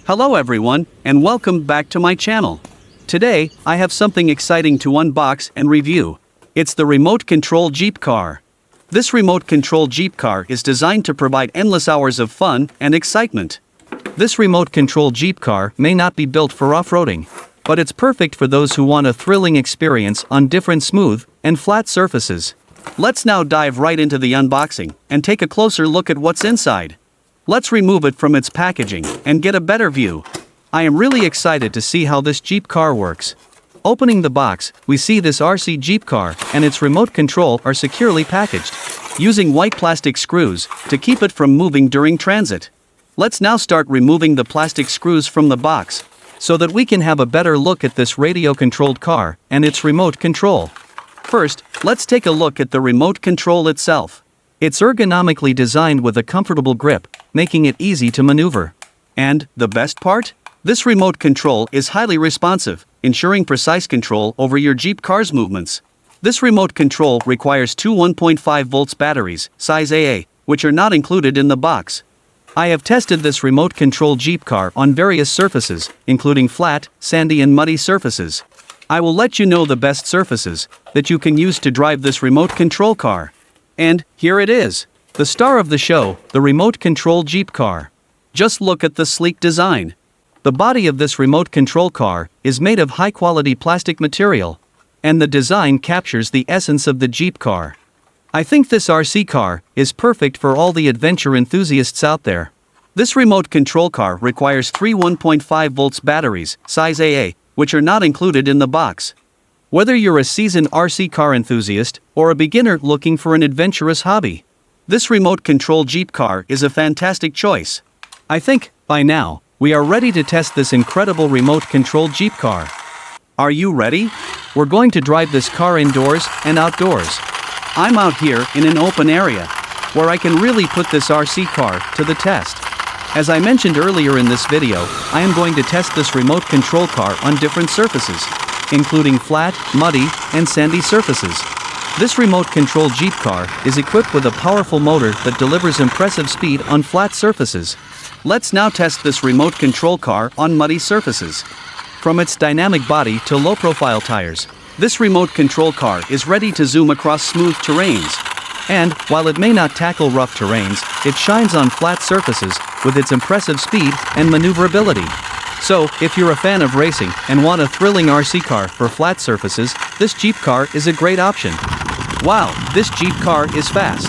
Hello everyone, and welcome back to my channel. Today, I have something exciting to unbox and review. It's the remote control Jeep car. This remote control Jeep car is designed to provide endless hours of fun and excitement. This remote control Jeep car may not be built for off-roading, but it's perfect for those who want a thrilling experience on different smooth and flat surfaces. Let's now dive right into the unboxing and take a closer look at what's inside. Let's remove it from its packaging and get a better view. I am really excited to see how this Jeep car works. Opening the box, we see this RC Jeep car and its remote control are securely packaged, using white plastic screws to keep it from moving during transit. Let's now start removing the plastic screws from the box, so that we can have a better look at this radio-controlled car and its remote control. First, let's take a look at the remote control itself. It's ergonomically designed with a comfortable grip, making it easy to maneuver. And, the best part? This remote control is highly responsive, ensuring precise control over your Jeep car's movements. This remote control requires two 1.5 volts batteries, size AA, which are not included in the box. I have tested this remote control Jeep car on various surfaces, including flat, sandy and muddy surfaces. I will let you know the best surfaces that you can use to drive this remote control car. And, here it is. The star of the show, the remote control Jeep car. Just look at the sleek design. The body of this remote control car is made of high-quality plastic material, and the design captures the essence of the Jeep car. I think this RC car is perfect for all the adventure enthusiasts out there. This remote control car requires three 1.5 volts batteries, size AA, which are not included in the box. Whether you're a seasoned RC car enthusiast or a beginner looking for an adventurous hobby, this remote control Jeep car is a fantastic choice. I think, by now, we are ready to test this incredible remote control Jeep car. Are you ready? We're going to drive this car indoors and outdoors. I'm out here in an open area, where I can really put this RC car to the test. As I mentioned earlier in this video, I am going to test this remote control car on different surfaces, including flat, muddy, and sandy surfaces. This remote control Jeep car is equipped with a powerful motor that delivers impressive speed on flat surfaces. Let's now test this remote control car on muddy surfaces. From its dynamic body to low-profile tires, this remote control car is ready to zoom across smooth terrains. And, while it may not tackle rough terrains, it shines on flat surfaces with its impressive speed and maneuverability. So, if you're a fan of racing and want a thrilling RC car for flat surfaces, this Jeep car is a great option. Wow, this Jeep car is fast.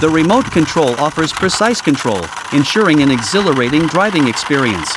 The remote control offers precise control, ensuring an exhilarating driving experience.